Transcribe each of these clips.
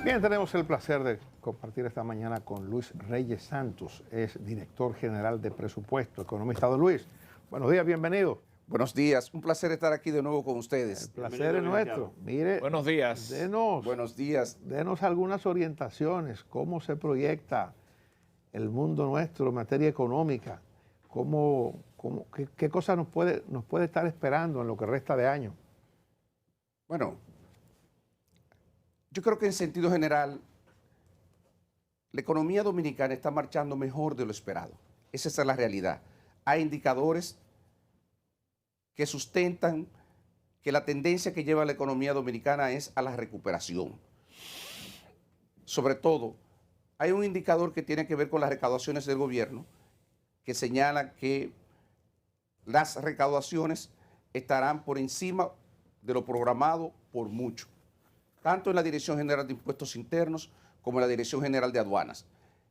Bien, tenemos el placer de compartir esta mañana con Luis Reyes Santos, es director general de presupuesto, economista. Don Luis, buenos días, bienvenido. Buenos días, un placer estar aquí de nuevo con ustedes. El placer es nuestro. Mire, buenos días. Buenos días. Denos algunas orientaciones, cómo se proyecta el mundo nuestro en materia económica, qué cosas nos puede estar esperando en lo que resta de año. Bueno, yo creo que en sentido general, la economía dominicana está marchando mejor de lo esperado. Esa es la realidad. Hay indicadores que sustentan que la tendencia que lleva la economía dominicana es a la recuperación. Sobre todo, hay un indicador que tiene que ver con las recaudaciones del gobierno, que señala que las recaudaciones estarán por encima de lo programado por mucho, tanto en la Dirección General de Impuestos Internos como en la Dirección General de Aduanas.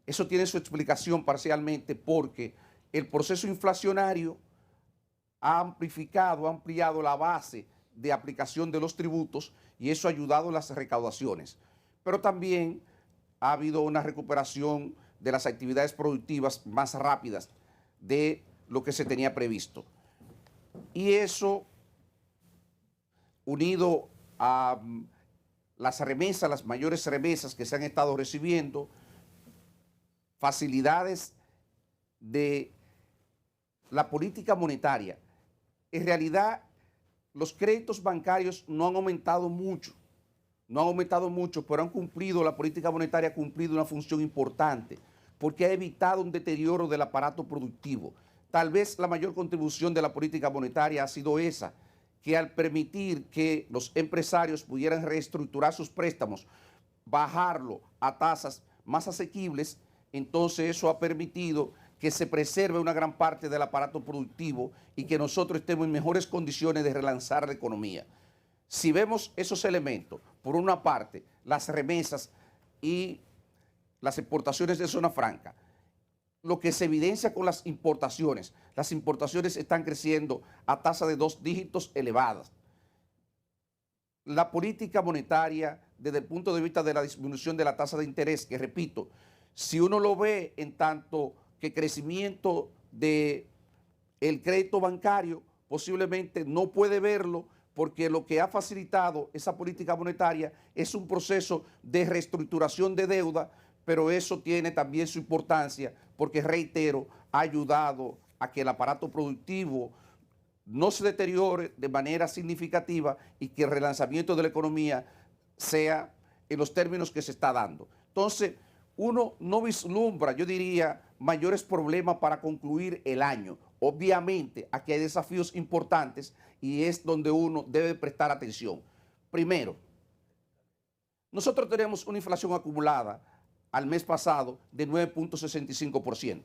Eso tiene su explicación parcialmente porque el proceso inflacionario ha ampliado la base de aplicación de los tributos y eso ha ayudado en las recaudaciones. Pero también ha habido una recuperación de las actividades productivas más rápidas de lo que se tenía previsto. Y eso, unido a las remesas, las mayores remesas que se han estado recibiendo, facilidades de la política monetaria. En realidad, los créditos bancarios no han aumentado mucho, pero la política monetaria ha cumplido una función importante, porque ha evitado un deterioro del aparato productivo. Tal vez la mayor contribución de la política monetaria ha sido esa, que al permitir que los empresarios pudieran reestructurar sus préstamos, bajarlo a tasas más asequibles, entonces eso ha permitido que se preserve una gran parte del aparato productivo y que nosotros estemos en mejores condiciones de relanzar la economía. Si vemos esos elementos, por una parte, las remesas y las exportaciones de zona franca, lo que se evidencia con las importaciones están creciendo a tasa de 2 dígitos elevadas. La política monetaria, desde el punto de vista de la disminución de la tasa de interés, que repito, si uno lo ve en tanto que crecimiento del crédito bancario, posiblemente no puede verlo porque lo que ha facilitado esa política monetaria es un proceso de reestructuración de deuda, pero eso tiene también su importancia porque, reitero, ha ayudado a que el aparato productivo no se deteriore de manera significativa y que el relanzamiento de la economía sea en los términos que se está dando. Entonces, uno no vislumbra, yo diría, mayores problemas para concluir el año. Obviamente, aquí hay desafíos importantes y es donde uno debe prestar atención. Primero, nosotros tenemos una inflación acumulada al mes pasado de 9.65%,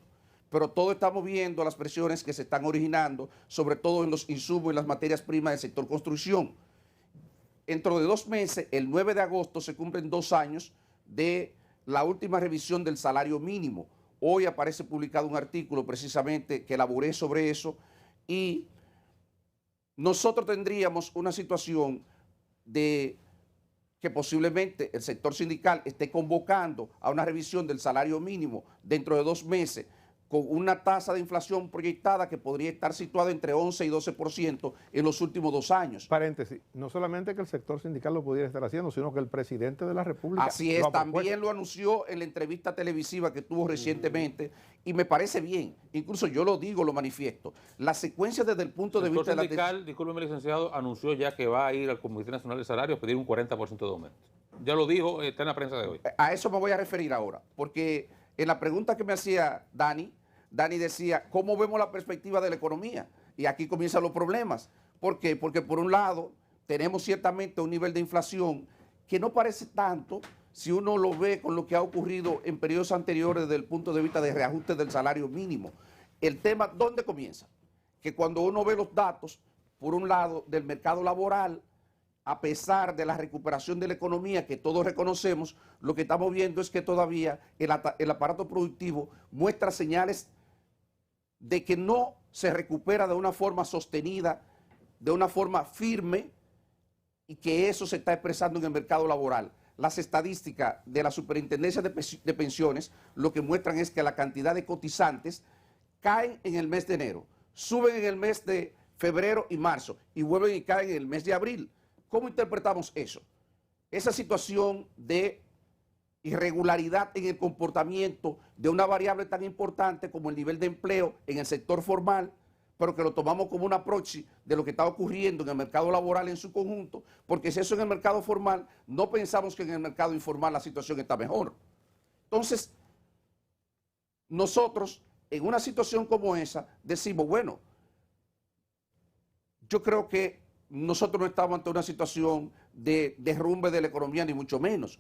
pero todos estamos viendo las presiones que se están originando, sobre todo en los insumos y las materias primas del sector construcción. Dentro de 2 meses, el 9 de agosto, se cumplen 2 años de la última revisión del salario mínimo. Hoy aparece publicado un artículo precisamente que elaboré sobre eso y nosotros tendríamos una situación de que posiblemente el sector sindical esté convocando a una revisión del salario mínimo dentro de 2 meses con una tasa de inflación proyectada que podría estar situada entre 11 y 12% en los últimos 2 años. Paréntesis, no solamente que el sector sindical lo pudiera estar haciendo, sino que el presidente de la República Así es, también lo anunció en la entrevista televisiva que tuvo recientemente y me parece bien, incluso yo lo digo, lo manifiesto. La secuencia desde el punto de vista de la... El sector sindical, discúlpeme licenciado, anunció ya que va a ir al Comité Nacional de Salarios a pedir un 40% de aumento. Ya lo dijo, está en la prensa de hoy. A eso me voy a referir ahora, porque en la pregunta que me hacía Dani decía, ¿cómo vemos la perspectiva de la economía? Y aquí comienzan los problemas. ¿Por qué? Porque por un lado tenemos ciertamente un nivel de inflación que no parece tanto si uno lo ve con lo que ha ocurrido en periodos anteriores desde el punto de vista de reajuste del salario mínimo. El tema, ¿dónde comienza? Que cuando uno ve los datos, por un lado, del mercado laboral, a pesar de la recuperación de la economía que todos reconocemos, lo que estamos viendo es que todavía el aparato productivo muestra señales de que no se recupera de una forma sostenida, de una forma firme, y que eso se está expresando en el mercado laboral. las estadísticas de la Superintendencia de Pensiones lo que muestran es que la cantidad de cotizantes caen en el mes de enero, suben en el mes de febrero y marzo y vuelven y caen en el mes de abril. ¿Cómo interpretamos eso? Esa situación de irregularidad en el comportamiento de una variable tan importante como el nivel de empleo en el sector formal, pero que lo tomamos como una proxy de lo que está ocurriendo en el mercado laboral en su conjunto, porque si eso en el mercado formal, no pensamos que en el mercado informal la situación está mejor. Entonces, nosotros en una situación como esa decimos, bueno, yo creo que nosotros no estamos ante una situación de derrumbe de la economía, ni mucho menos,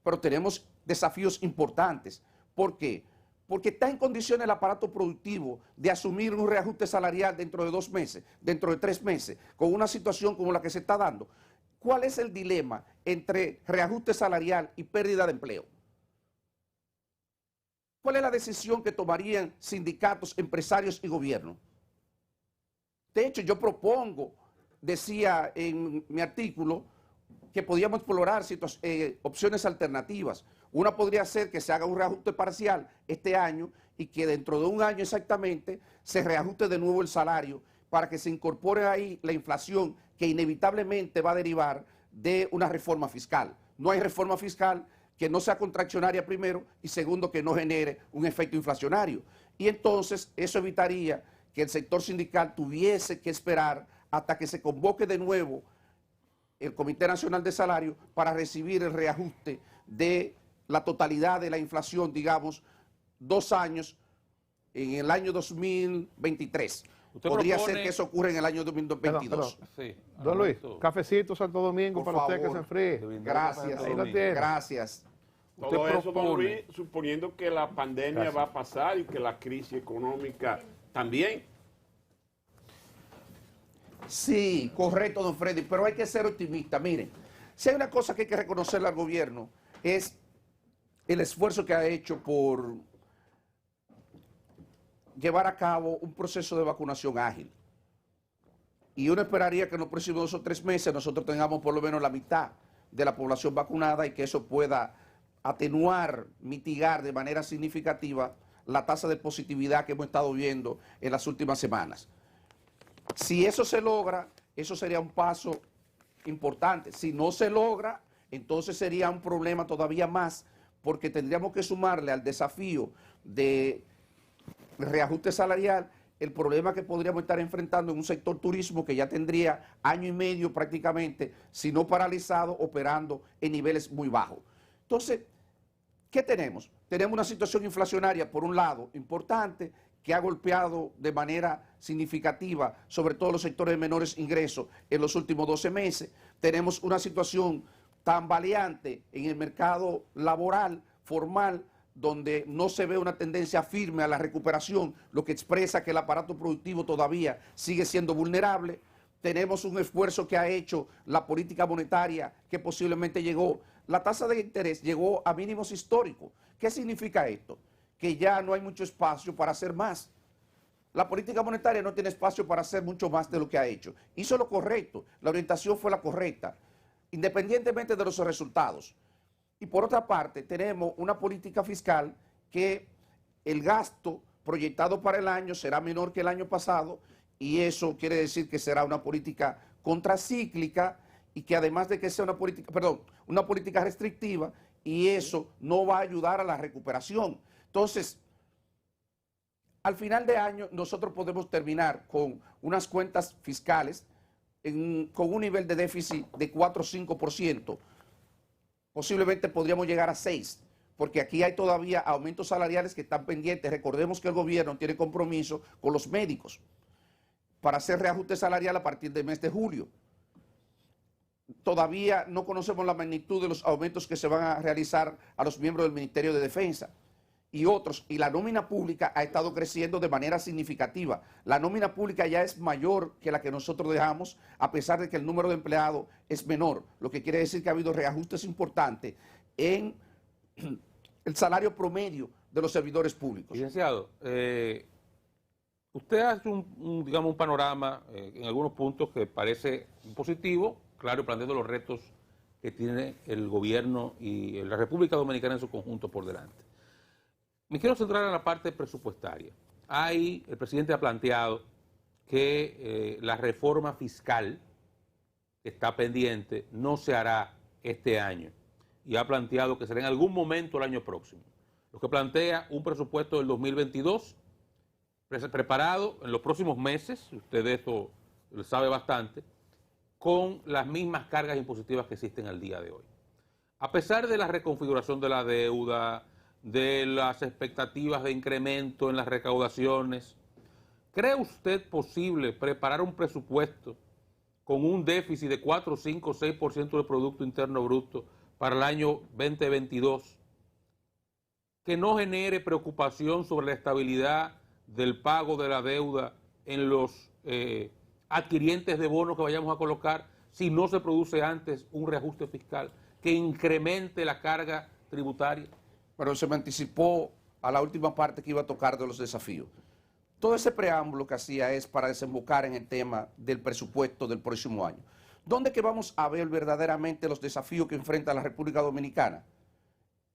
pero tenemos desafíos importantes. ¿Por qué? Porque está en condiciones el aparato productivo de asumir un reajuste salarial dentro de 2 meses, dentro de 3 meses, con una situación como la que se está dando. ¿Cuál es el dilema entre reajuste salarial y pérdida de empleo? ¿Cuál es la decisión que tomarían sindicatos, empresarios y gobierno? De hecho, yo propongo, decía en mi artículo, que podíamos explorar opciones alternativas. Una podría ser que se haga un reajuste parcial este año y que dentro de un año exactamente se reajuste de nuevo el salario para que se incorpore ahí la inflación que inevitablemente va a derivar de una reforma fiscal. No hay reforma fiscal que no sea contraccionaria primero y segundo que no genere un efecto inflacionario. Y entonces eso evitaría que el sector sindical tuviese que esperar hasta que se convoque de nuevo el Comité Nacional de Salario para recibir el reajuste de la totalidad de la inflación, digamos, 2 años en el año 2023. Podría ser que eso ocurra en el año 2022. Sí. Don Luis, cafecito Santo Domingo Por para usted que favor. se enfríe. Gracias, Ahí lo tiene. gracias. Todo eso, don propone- Luis, suponiendo que la pandemia Gracias. va a pasar y que la crisis económica también. Sí, correcto, don Freddy, pero hay que ser optimista. Miren, si hay una cosa que hay que reconocerle al gobierno es el esfuerzo que ha hecho por llevar a cabo un proceso de vacunación ágil. Y uno esperaría que en los próximos 2 o 3 meses nosotros tengamos por lo menos la mitad de la población vacunada y que eso pueda atenuar, mitigar de manera significativa la tasa de positividad que hemos estado viendo en las últimas semanas. Si eso se logra, eso sería un paso importante. Si no se logra, entonces sería un problema todavía más, porque tendríamos que sumarle al desafío de reajuste salarial el problema que podríamos estar enfrentando en un sector turismo que ya tendría año y medio prácticamente, si no paralizado, operando en niveles muy bajos. Entonces, ¿qué tenemos? Tenemos una situación inflacionaria, por un lado, importante, que ha golpeado de manera significativa sobre todo los sectores de menores ingresos en los últimos 12 meses. Tenemos una situación tambaleante en el mercado laboral, formal, donde no se ve una tendencia firme a la recuperación, lo que expresa que el aparato productivo todavía sigue siendo vulnerable. Tenemos un esfuerzo que ha hecho la política monetaria que posiblemente llegó. La tasa de interés llegó a mínimos históricos. ¿Qué significa esto? Que ya no hay mucho espacio para hacer más. La política monetaria no tiene espacio para hacer mucho más de lo que ha hecho. Hizo lo correcto, la orientación fue la correcta, independientemente de los resultados. Y por otra parte, tenemos una política fiscal que el gasto proyectado para el año será menor que el año pasado y eso quiere decir que será una política contracíclica y que además de que sea una política restrictiva y eso no va a ayudar a la recuperación. Entonces, al final de año nosotros podemos terminar con unas cuentas fiscales con un nivel de déficit de 4 o 5%. Posiblemente podríamos llegar a 6, porque aquí hay todavía aumentos salariales que están pendientes. Recordemos que el gobierno tiene compromiso con los médicos para hacer reajuste salarial a partir del mes de julio. Todavía no conocemos la magnitud de los aumentos que se van a realizar a los miembros del Ministerio de Defensa y otros, y la nómina pública ha estado creciendo de manera significativa. La nómina pública ya es mayor que la que nosotros dejamos, a pesar de que el número de empleados es menor, lo que quiere decir que ha habido reajustes importantes en el salario promedio de los servidores públicos. Licenciado, usted hace digamos, un panorama en algunos puntos que parece positivo, claro, planteando los retos que tiene el gobierno y la República Dominicana en su conjunto por delante. Me quiero centrar en la parte presupuestaria. El presidente ha planteado que la reforma fiscal que está pendiente no se hará este año y ha planteado que será en algún momento el año próximo. Lo que plantea un presupuesto del 2022 preparado en los próximos meses, usted de esto lo sabe bastante, con las mismas cargas impositivas que existen al día de hoy. A pesar de la reconfiguración de la deuda, de las expectativas de incremento en las recaudaciones, ¿cree usted posible preparar un presupuesto con un déficit de 4, 5, 6% del Producto Interno Bruto para el año 2022 que no genere preocupación sobre la estabilidad del pago de la deuda en los adquirientes de bonos que vayamos a colocar si no se produce antes un reajuste fiscal que incremente la carga tributaria? Pero se me anticipó a la última parte que iba a tocar de los desafíos. Todo ese preámbulo que hacía es para desembocar en el tema del presupuesto del próximo año. ¿Dónde que vamos a ver verdaderamente los desafíos que enfrenta la República Dominicana?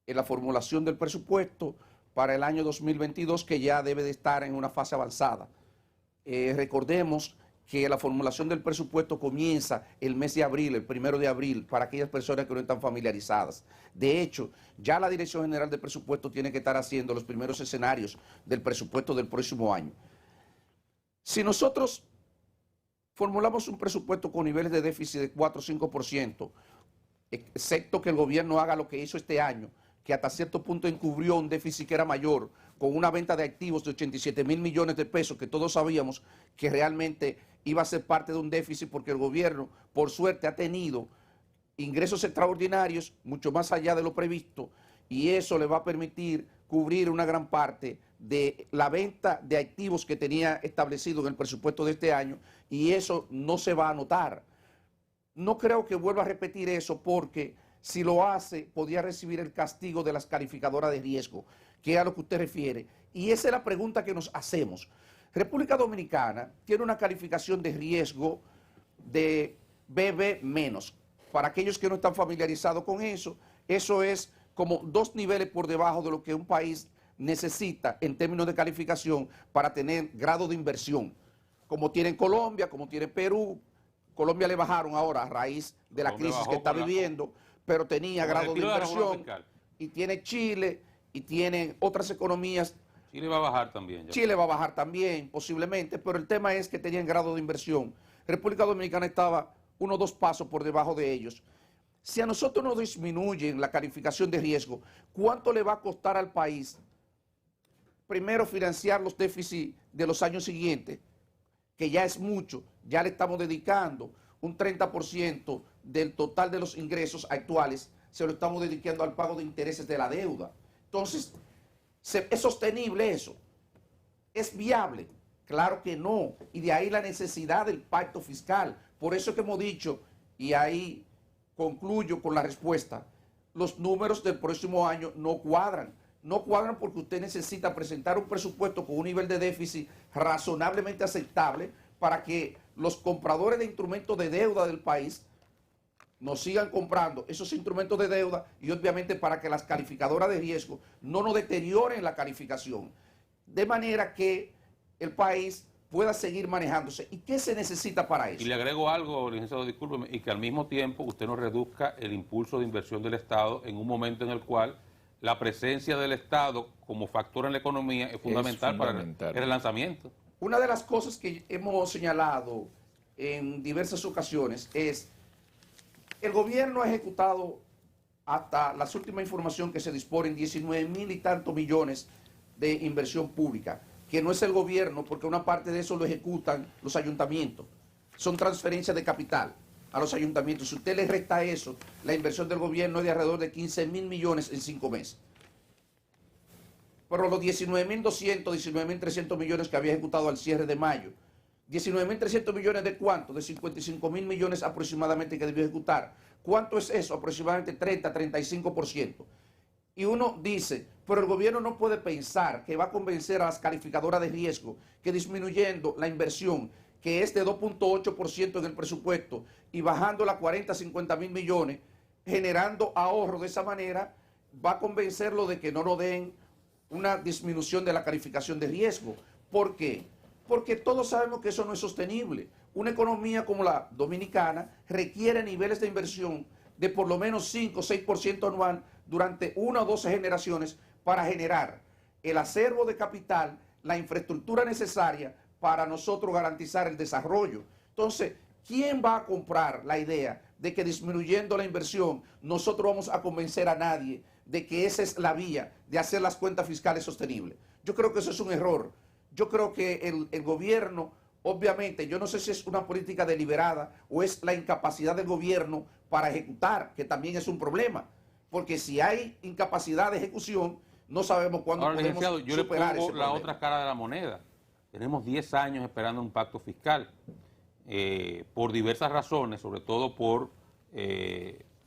En la formulación del presupuesto para el año 2022, que ya debe de estar en una fase avanzada. Recordemos que la formulación del presupuesto comienza el mes de abril, el 1 de abril, para aquellas personas que no están familiarizadas. De hecho, ya la Dirección General de Presupuesto tiene que estar haciendo los primeros escenarios del presupuesto del próximo año. Si nosotros formulamos un presupuesto con niveles de déficit de 4 o 5%, excepto que el gobierno haga lo que hizo este año, que hasta cierto punto encubrió un déficit que era mayor, con una venta de activos de 87,000 millones de pesos, que todos sabíamos que realmente iba a ser parte de un déficit, porque el gobierno, por suerte, ha tenido ingresos extraordinarios, mucho más allá de lo previsto, y eso le va a permitir cubrir una gran parte de la venta de activos que tenía establecido en el presupuesto de este año, y eso no se va a notar. No creo que vuelva a repetir eso, porque si lo hace, podría recibir el castigo de las calificadoras de riesgo, que es a lo que usted refiere. Y esa es la pregunta que nos hacemos. República Dominicana tiene una calificación de riesgo de BB-. Para aquellos que no están familiarizados con eso es como 2 niveles por debajo de lo que un país necesita en términos de calificación para tener grado de inversión, como tiene Colombia, como tiene Perú. Colombia le bajaron ahora a raíz de la crisis que está viviendo, pero tenía grado de inversión, y tiene Chile, y tiene otras economías. Chile va a bajar también. Ya. Chile va a bajar también, posiblemente, pero el tema es que tenían grado de inversión. República Dominicana estaba 1 o 2 pasos por debajo de ellos. Si a nosotros nos disminuyen la calificación de riesgo, ¿cuánto le va a costar al país? Primero, financiar los déficits de los años siguientes, que ya es mucho, ya le estamos dedicando un 30% del total de los ingresos actuales, se lo estamos dedicando al pago de intereses de la deuda. Entonces, ¿es sostenible eso? ¿Es viable? Claro que no. Y de ahí la necesidad del pacto fiscal. Por eso que hemos dicho, y ahí concluyo con la respuesta, los números del próximo año no cuadran. No cuadran porque usted necesita presentar un presupuesto con un nivel de déficit razonablemente aceptable para que los compradores de instrumentos de deuda del país nos sigan comprando esos instrumentos de deuda, y obviamente para que las calificadoras de riesgo no nos deterioren la calificación, de manera que el país pueda seguir manejándose. ¿Y qué se necesita para eso? Y le agrego algo, licenciado, discúlpeme, y que al mismo tiempo usted no reduzca el impulso de inversión del Estado en un momento en el cual la presencia del Estado como factor en la economía es fundamental para el relanzamiento. Una de las cosas que hemos señalado en diversas ocasiones es: el gobierno ha ejecutado, hasta las últimas informaciones que se disponen, 19,000 y tantos millones de inversión pública, que no es el gobierno, porque una parte de eso lo ejecutan los ayuntamientos. Son transferencias de capital a los ayuntamientos. Si usted le resta eso, la inversión del gobierno es de alrededor de 15,000 millones en 5 meses. Pero los 19,200, 19,300 millones que había ejecutado al cierre de mayo, 19,300 millones ¿de cuánto? De 55,000 millones aproximadamente que debió ejecutar. ¿Cuánto es eso? Aproximadamente 30, 35%. Y uno dice, pero el gobierno no puede pensar que va a convencer a las calificadoras de riesgo que disminuyendo la inversión, que es de 2.8% en el presupuesto, y bajándola a 40, 50 mil millones, generando ahorro de esa manera, va a convencerlo de que no nos den una disminución de la calificación de riesgo. ¿Por qué? Porque todos sabemos que eso no es sostenible. Una economía como la dominicana requiere niveles de inversión de por lo menos 5 o 6% anual durante 1 o 12 generaciones para generar el acervo de capital, la infraestructura necesaria para nosotros garantizar el desarrollo. Entonces, ¿quién va a comprar la idea de que disminuyendo la inversión nosotros vamos a convencer a nadie de que esa es la vía de hacer las cuentas fiscales sostenibles? Yo creo que eso es un error. Yo creo que el gobierno, obviamente, yo no sé si es una política deliberada o es la incapacidad del gobierno para ejecutar, que también es un problema. Porque si hay incapacidad de ejecución, no sabemos cuándo Ahora, podemos licenciado, yo le superar pongo ese la problema. otra cara de la moneda. Tenemos 10 años esperando un pacto fiscal por diversas razones, sobre todo por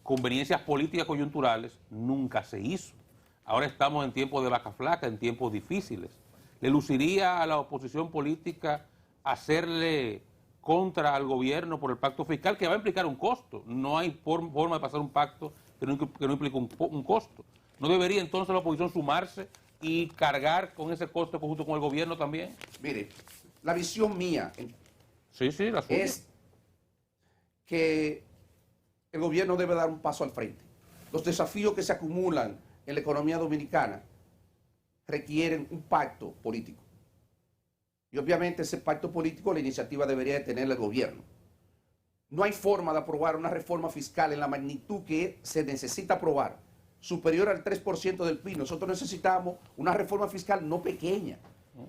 conveniencias políticas coyunturales, nunca se hizo. Ahora estamos en tiempos de vaca flaca, en tiempos difíciles. ¿Le luciría a la oposición política hacerle contra al gobierno por el pacto fiscal, que va a implicar un costo? No hay forma de pasar un pacto que no implique un costo. ¿No debería entonces la oposición sumarse y cargar con ese costo junto con el gobierno también? Mire, la visión mía Sí, la suya. es que el gobierno debe dar un paso al frente. Los desafíos que se acumulan en la economía dominicana requieren un pacto político. Y obviamente ese pacto político, la iniciativa debería de tener el gobierno. No hay forma de aprobar una reforma fiscal en la magnitud que se necesita aprobar, superior al 3% del PIB. Nosotros necesitamos una reforma fiscal no pequeña.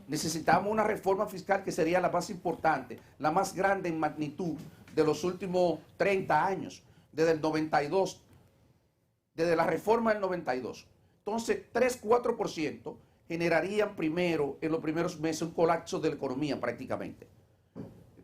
Necesitamos una reforma fiscal que sería la más importante, la más grande en magnitud de los últimos 30 años, desde el 92, desde la reforma del 92. Entonces, 3-4% generarían primero, en los primeros meses, un colapso de la economía prácticamente.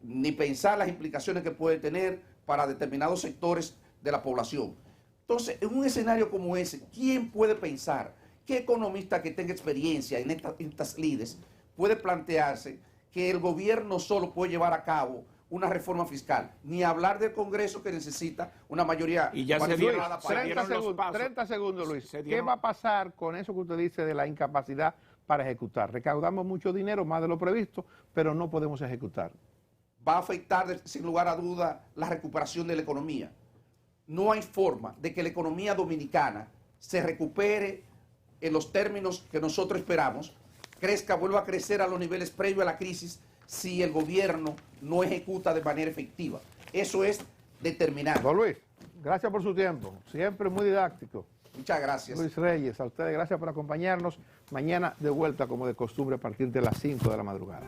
Ni pensar las implicaciones que puede tener para determinados sectores de la población. Entonces, en un escenario como ese, ¿quién puede pensar? ¿Qué economista que tenga experiencia en estas lides puede plantearse que el gobierno solo puede llevar a cabo una reforma fiscal? Ni hablar del Congreso, que necesita una mayoría. Y ya se cualificada para 30 segundos, Luis. Se ¿Qué dieron- va a pasar con eso que usted dice de la incapacidad para ejecutar? Recaudamos mucho dinero, más de lo previsto, pero no podemos ejecutar. Va a afectar sin lugar a duda la recuperación de la economía. No hay forma de que la economía dominicana se recupere en los términos que nosotros esperamos, crezca, vuelva a crecer a los niveles previos a la crisis, si el gobierno no ejecuta de manera efectiva. Eso es determinante. Don Luis, gracias por su tiempo. Siempre muy didáctico. Muchas gracias. Luis Reyes, a ustedes gracias por acompañarnos. Mañana de vuelta, como de costumbre, a partir de las 5 de la madrugada.